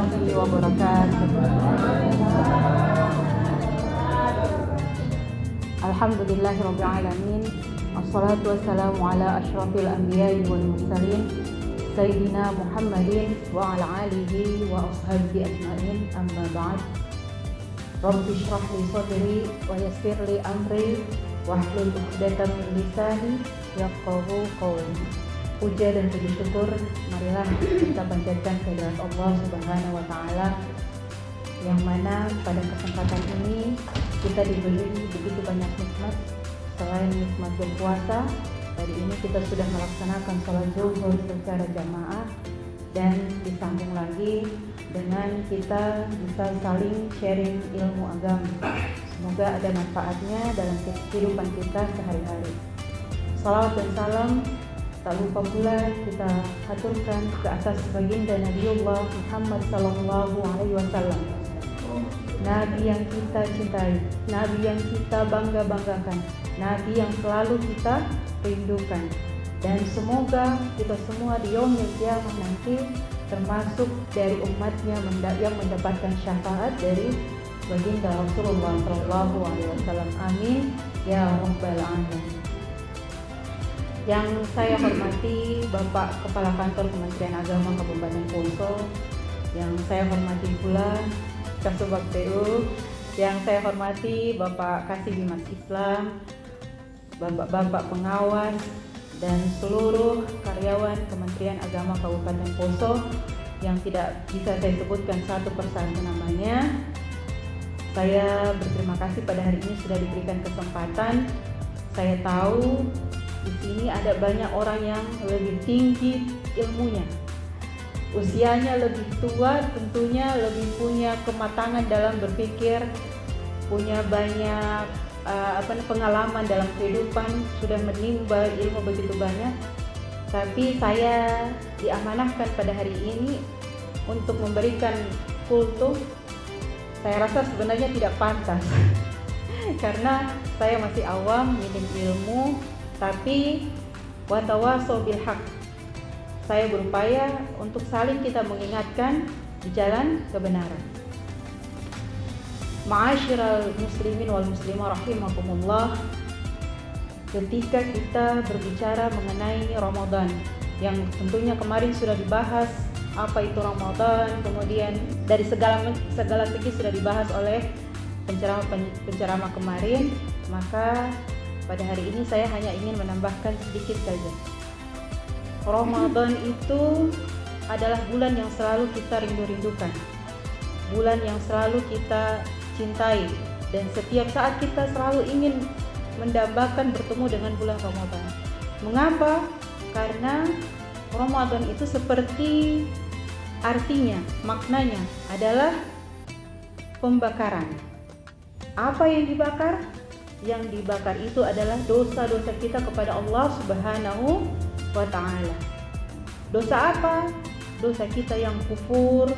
warahmatullahi wabarakatuh. Alhamdulillahirabbil alamin. Wassalatu wassalamu ala asyrafil anbiya'i wal mursalin sayyidina Muhammadin wa ala alihi wa ashabihi ajmain. Amma ba'd. Rabbi shrah li sadri wa yassir li amri wahlul 'uqdatam min lisani yafqahu qawli. Puja dan puji syukur marilah kita panjatkan kehadirat Allah Subhanahu wa taala, yang mana pada kesempatan ini kita diberi begitu banyak nikmat. Selain nikmat berpuasa, hari ini kita sudah melaksanakan sholat zuhur secara jamaah, dan disambung lagi dengan kita bisa saling sharing ilmu agama. Semoga ada manfaatnya dalam kehidupan kita sehari-hari. Salawat dan salam tak lupa pula kita haturkan ke atas baginda Nabiullah Muhammad sallallahu alaihi wasallam, Nabi yang kita cintai, Nabi yang kita bangga-banggakan, Nabi yang selalu kita rindukan. Dan semoga kita semua di yaumil qiyamah nanti termasuk dari umatnya yang mendapatkan syafaat dari baginda Rasulullah sallallahu alaihi wasallam. Amin ya rabbal alamin. Yang saya hormati Bapak Kepala Kantor Kementerian Agama Kabupaten Poso, yang saya hormati pula Kasubag TU, yang saya hormati Bapak Kasih Bimas Islam, Bapak pengawas, dan seluruh karyawan Kementerian Agama Kabupaten Poso yang tidak bisa saya sebutkan satu persatu namanya. Saya berterima kasih pada hari ini sudah diberikan kesempatan. Saya tahu di sini ada banyak orang yang lebih tinggi ilmunya, usianya lebih tua, tentunya lebih punya kematangan dalam berpikir, punya banyak pengalaman dalam kehidupan, sudah menimba ilmu begitu banyak. Tapi saya diamanahkan pada hari ini untuk memberikan kultum. Saya rasa sebenarnya tidak pantas karena saya masih awam, minim ilmu. Tapi watawasau bil haq, saya berupaya untuk saling kita mengingatkan di jalan kebenaran. Ma'asyiral muslimin wal muslimah rahimakumullah. Ketika kita berbicara mengenai Ramadan, yang tentunya kemarin sudah dibahas apa itu Ramadan, kemudian dari segala segi sudah dibahas oleh penceramah kemarin, maka pada hari ini saya hanya ingin menambahkan sedikit saja. Ramadan itu adalah bulan yang selalu kita rindu-rindukan, bulan yang selalu kita cintai, dan setiap saat kita selalu ingin mendambakan bertemu dengan bulan Ramadan. Mengapa? Karena Ramadan itu seperti artinya, maknanya adalah pembakaran. Apa yang dibakar? Yang dibakar itu adalah dosa-dosa kita kepada Allah Subhanahu wa ta'ala. Dosa apa? Dosa kita yang kufur,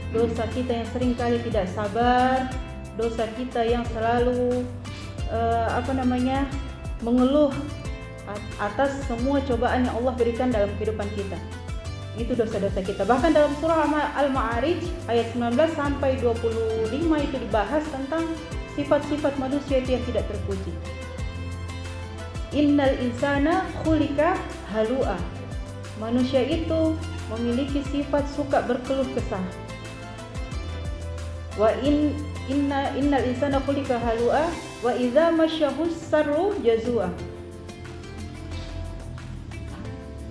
dosa kita yang seringkali tidak sabar, dosa kita yang selalu mengeluh atas semua cobaan yang Allah berikan dalam kehidupan kita. Itu dosa-dosa kita. Bahkan dalam surah Al-Ma'arij ayat 19 sampai 25 itu dibahas tentang sifat-sifat manusia itu yang tidak terpuji. Innal insana khuliqa halu'a. Manusia itu memiliki sifat suka berkeluh kesah. Wa innal insana khuliqa halu'a wa idza masyahus sarru jazua.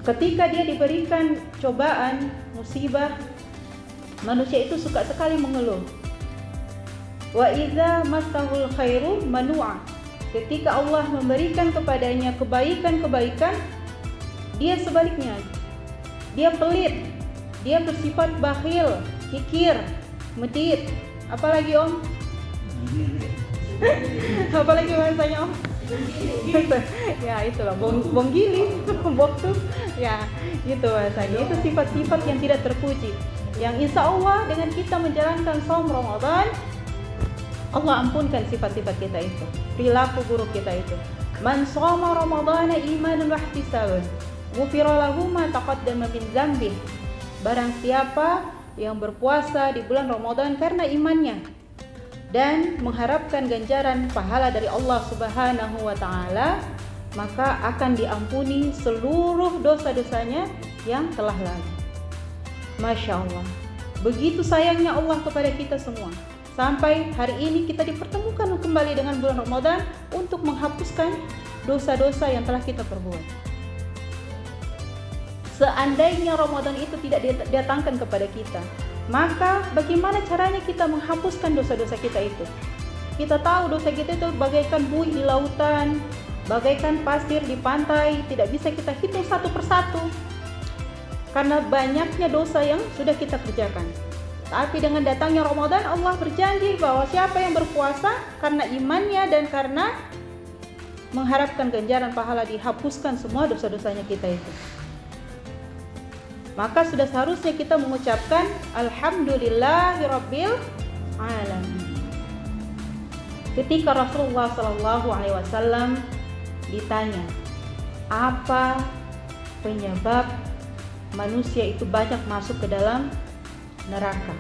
Ketika dia diberikan cobaan, musibah, manusia itu suka sekali mengeluh. Wa idza massahul khairu manu'a. Ketika Allah memberikan kepadanya kebaikan-kebaikan, dia sebaliknya, dia pelit, dia bersifat bakhil, kikir, medit. Apalagi Om? Apalagi bahasanya Om? Ya itulah, bonggili, boktu. Ya itu bahasanya. Itu sifat-sifat yang tidak terpuji, yang insya Allah dengan kita menjalankan shaum Ramadan, Allah ampunkan sifat-sifat kita itu, perilaku buruk kita itu. Man shoma ramadhana imanan wa ihtisaban, ghufira lahu ma taqaddama min dzambi. Barang siapa yang berpuasa di bulan Ramadan karena imannya dan mengharapkan ganjaran pahala dari Allah Subhanahu wa taala, maka akan diampuni seluruh dosa-dosanya yang telah lalu. Masya Allah, begitu sayangnya Allah kepada kita semua. Sampai hari ini kita dipertemukan kembali dengan bulan Ramadan untuk menghapuskan dosa-dosa yang telah kita perbuat. Seandainya Ramadan itu tidak didatangkan kepada kita, maka bagaimana caranya kita menghapuskan dosa-dosa kita itu? Kita tahu dosa kita itu bagaikan buih di lautan, bagaikan pasir di pantai, tidak bisa kita hitung satu persatu karena banyaknya dosa yang sudah kita kerjakan. Tapi dengan datangnya Ramadan, Allah berjanji bahwa siapa yang berpuasa karena imannya dan karena mengharapkan ganjaran pahala, dihapuskan semua dosa-dosanya kita itu. Maka sudah seharusnya kita mengucapkan Alhamdulillahirabbil alamin. Ketika Rasulullah SAW ditanya, apa penyebab manusia itu banyak masuk ke dalam neraka?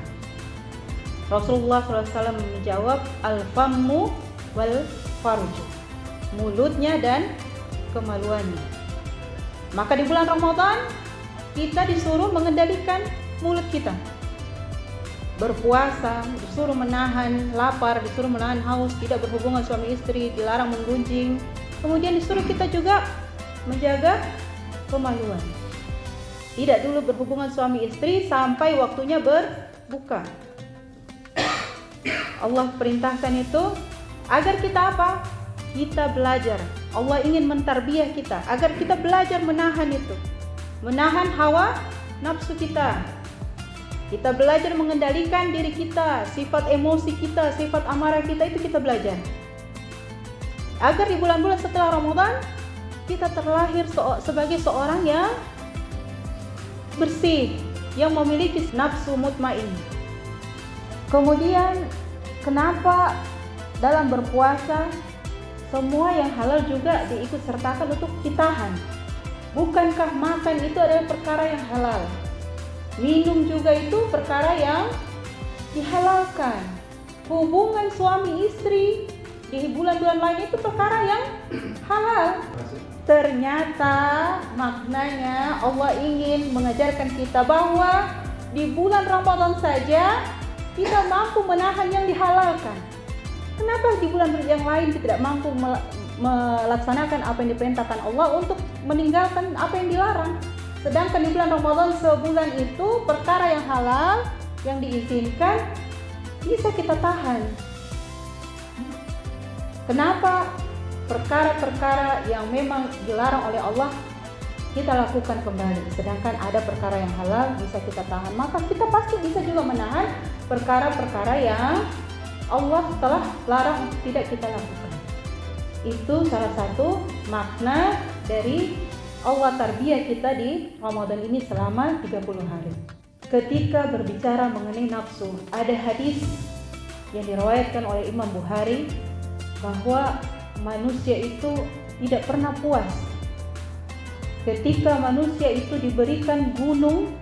Rasulullah SAW menjawab, al-fammu wal farju, mulutnya dan kemaluannya. Maka di bulan Ramadan kita disuruh mengendalikan mulut kita. Berpuasa, disuruh menahan lapar, disuruh menahan haus, tidak berhubungan suami istri, dilarang menggunjing. Kemudian disuruh kita juga menjaga kemaluan. Tidak dulu berhubungan suami istri sampai waktunya berbuka. Allah perintahkan itu agar kita apa? Kita belajar. Allah ingin mentarbiyah kita agar kita belajar menahan itu. Menahan hawa nafsu kita. Kita belajar mengendalikan diri kita, sifat emosi kita, sifat amarah kita itu kita belajar. Agar di bulan-bulan setelah Ramadan kita terlahir sebagai seorang yang bersih, yang memiliki nafsu mutmain. Kemudian kenapa dalam berpuasa semua yang halal juga diikut sertakan untuk ditahan? Bukankah makan itu adalah perkara yang halal? Minum juga itu perkara yang dihalalkan. Hubungan suami istri di bulan-bulan lain itu perkara yang halal. Ternyata maknanya Allah ingin mengajarkan kita bahwa di bulan Ramadan saja kita mampu menahan yang dihalalkan. Kenapa di bulan yang lain kita tidak mampu melaksanakan apa yang diperintahkan Allah untuk meninggalkan apa yang dilarang? Sedangkan di bulan Ramadan sebulan itu perkara yang halal yang diizinkan bisa kita tahan. Kenapa perkara-perkara yang memang dilarang oleh Allah kita lakukan kembali, sedangkan ada perkara yang halal bisa kita tahan? Maka kita pasti bisa juga menahan perkara-perkara yang Allah telah larang tidak kita lakukan. Itu salah satu makna dari Allah tarbiyah kita di Ramadan ini selama 30 hari. Ketika berbicara mengenai nafsu, ada hadis yang diriwayatkan oleh Imam Bukhari bahwa manusia itu tidak pernah puas. Ketika manusia itu diberikan gunung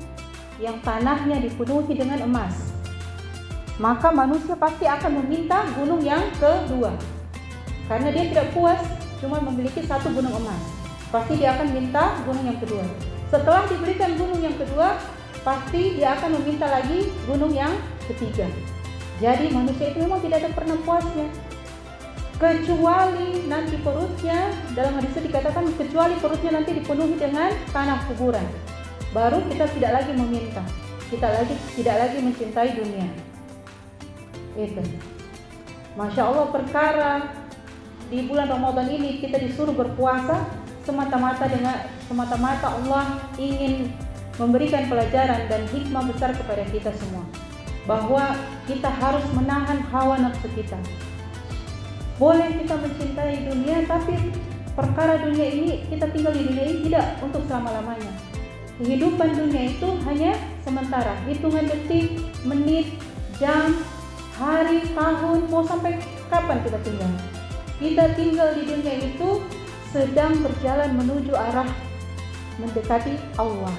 yang tanahnya dipenuhi dengan emas, maka manusia pasti akan meminta gunung yang kedua. Karena dia tidak puas cuma memiliki satu gunung emas, pasti dia akan minta gunung yang kedua. Setelah diberikan gunung yang kedua, pasti dia akan meminta lagi gunung yang ketiga. Jadi manusia itu memang tidak ada pernah puasnya, kecuali nanti perutnya, dalam hadis itu dikatakan kecuali perutnya nanti dipenuhi dengan tanah kuburan, baru kita tidak lagi meminta, kita tidak lagi mencintai dunia. Itu, Masya Allah, perkara di bulan Ramadan ini kita disuruh berpuasa semata-mata Allah ingin memberikan pelajaran dan hikmah besar kepada kita semua, bahwa kita harus menahan hawa nafsu kita. Boleh kita mencintai dunia, tapi perkara dunia ini, kita tinggal di dunia ini tidak untuk selama-lamanya. Kehidupan dunia itu hanya sementara, hitungan detik, menit, jam, hari, tahun, mau sampai kapan kita tinggal? Kita tinggal di dunia itu sedang berjalan menuju arah mendekati Allah.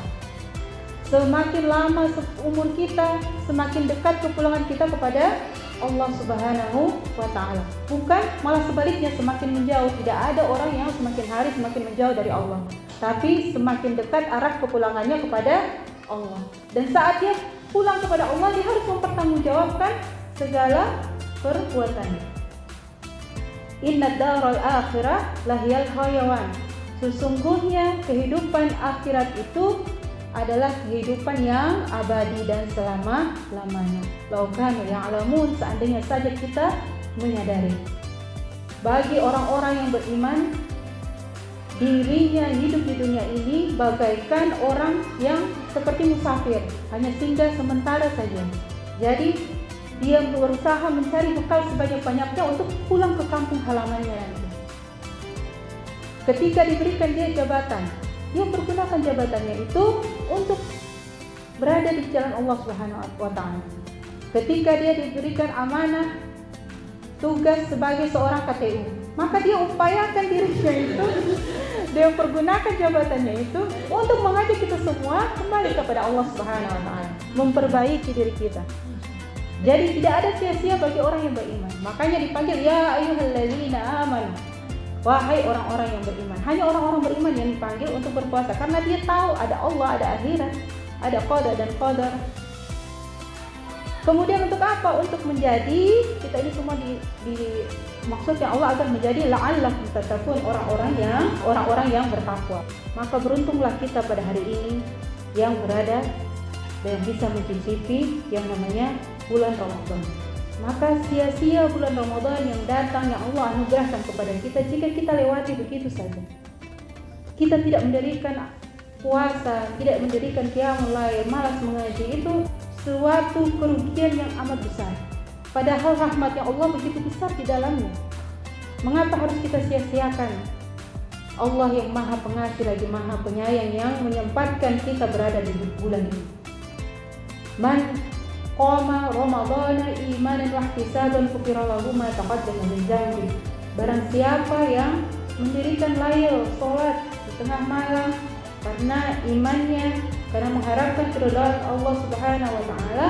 Semakin lama umur kita, semakin dekat kepulangan kita kepada Allah Subhanahu wa Ta'ala. Bukan malah sebaliknya, semakin menjauh. Tidak ada orang yang semakin hari semakin menjauh dari Allah, tapi semakin dekat arah kepulangannya kepada Allah. Dan saat dia pulang kepada Allah, dia harus mempertanggungjawabkan segala perbuatannya. Inna daral akhirah lahiyal hayawan. Sesungguhnya kehidupan akhirat itu adalah kehidupan yang abadi dan selama-lamanya. Lau kanu ya'lamun, seandainya saja kita menyadari. Bagi orang-orang yang beriman, dirinya hidup di dunia ini bagaikan orang yang seperti musafir, hanya singgah sementara saja. Jadi dia berusaha mencari bekal sebanyak-banyaknya untuk pulang ke kampung halamannya nanti. Ketika diberikan dia jabatan, dia pergunakan jabatannya itu untuk berada di jalan Allah Subhanahu wa Ta'ala. Ketika dia diberikan amanah tugas sebagai seorang KTU, maka dia upayakan dirinya itu, dia pergunakan jabatannya itu untuk mengajak kita semua kembali kepada Allah Subhanahu wa Ta'ala, memperbaiki diri kita. Jadi tidak ada sia-sia bagi orang yang beriman. Makanya dipanggil ya ayyuhallazina amanu, wahai orang-orang yang beriman. Hanya orang-orang beriman yang dipanggil untuk berpuasa, karena dia tahu ada Allah, ada akhirat, ada qada dan qadar. Kemudian untuk apa? Untuk menjadi, kita ini semua maksudnya Allah akan menjadi la'allakum tattaqun, orang-orang yang bertakwa. Maka beruntunglah kita pada hari ini yang berada dan bisa mencicipi yang namanya bulan Ramadan. Maka sia-sia bulan Ramadan yang datang, yang Allah anugerahkan kepada kita jika kita lewati begitu saja. Kita tidak mendirikan puasa, tidak mendirikan qiyamul lail, malas mengaji, itu suatu kerugian yang amat besar. Padahal rahmatnya Allah begitu besar di dalamnya. Mengapa harus kita sia-siakan? Allah yang maha pengasih lagi maha penyayang yang menyempatkan kita berada di bulan ini. Man qama ramadhana imanan wa ihtisaban ghufira lahu ma taqaddama min dzambi. Barang siapa yang mendirikan lail, salat di tengah malam karena imannya, karena mengharapkan keridhaan Allah Subhanahu wa Ta'ala,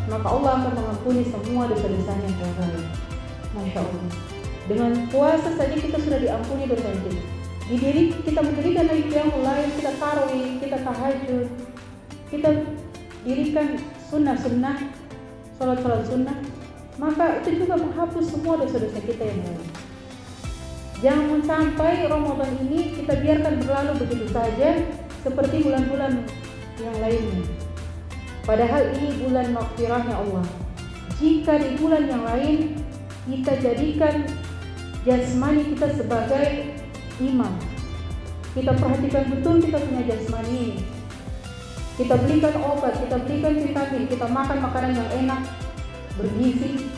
maka Allah akan mengampuni semua dosa-dosanya yang telah lalu. Masya Allah. Dengan puasa saja kita sudah diampuni dosa kita. Kita mendirikan lagi qiyamul lail, kita tarawih, kita tahajud, kita dirikan sunnah-sunnah, salat-salat sunnah, maka itu juga menghapus semua dosa-dosa kita yang lalu. Jangan sampai Ramadan ini kita biarkan berlalu begitu saja seperti bulan-bulan yang lainnya. Padahal ini bulan maghfirahnya Allah. Jika di bulan yang lain kita jadikan jasmani kita sebagai imam, kita perhatikan betul kita punya jasmani ini. Kita belikan obat, kita belikan vitamin, kita makan makanan yang enak, bergizi.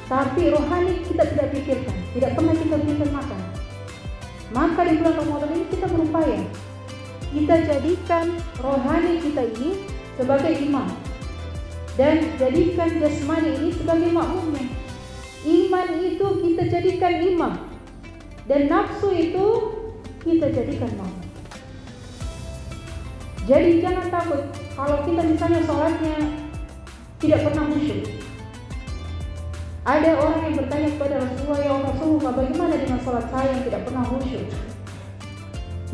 Tapi rohani kita tidak pikirkan, tidak pernah kita berikan makan. Maka di bulan Ramadan ini kita berupaya, kita jadikan rohani kita ini sebagai imam, dan jadikan jasmani ini sebagai makmumnya. Iman itu kita jadikan imam, dan nafsu itu kita jadikan makmum. Jadi jangan takut kalau kita misalnya sholatnya tidak pernah khusyuk. Ada orang yang bertanya kepada Rasulullah, ya Rasulullah, bagaimana dengan sholat saya yang tidak pernah khusyuk?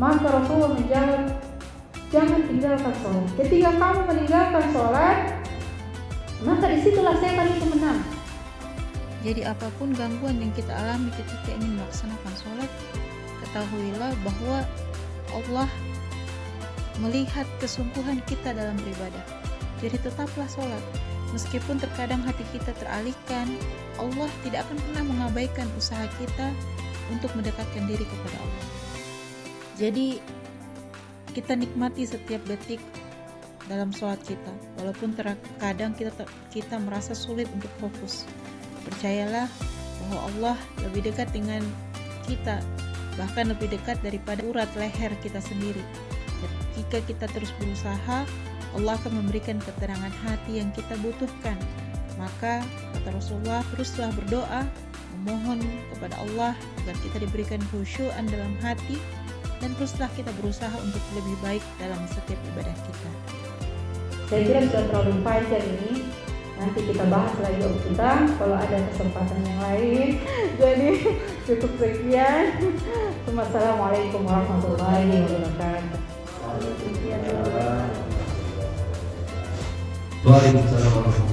Maka Rasulullah menjawab, jangan tinggalkan sholat. Ketika kamu meninggalkan sholat, maka disitulah setan itu menang. Jadi apapun gangguan yang kita alami ketika ingin melaksanakan sholat, ketahuilah bahwa Allah melihat kesungguhan kita dalam beribadah. Jadi tetaplah sholat. Meskipun terkadang hati kita teralihkan, Allah tidak akan pernah mengabaikan usaha kita untuk mendekatkan diri kepada Allah. Jadi kita nikmati setiap detik dalam sholat kita, walaupun terkadang kita merasa sulit untuk fokus. Percayalah bahwa Allah lebih dekat dengan kita, bahkan lebih dekat daripada urat leher kita sendiri. Jika kita terus berusaha, Allah akan memberikan keterangan hati yang kita butuhkan. Maka kata Rasulullah, teruslah berdoa, memohon kepada Allah agar kita diberikan khusyuan dalam hati, dan teruslah kita berusaha untuk lebih baik dalam setiap ibadah kita. Saya kira sudah terlalu panjang ini. Nanti kita bahas lagi kita kalau ada kesempatan yang lain. Jadi cukup sekian. Wassalamualaikum warahmatullahi wabarakatuh. Waalaikumsalam warahmatullahi wabarakatuh.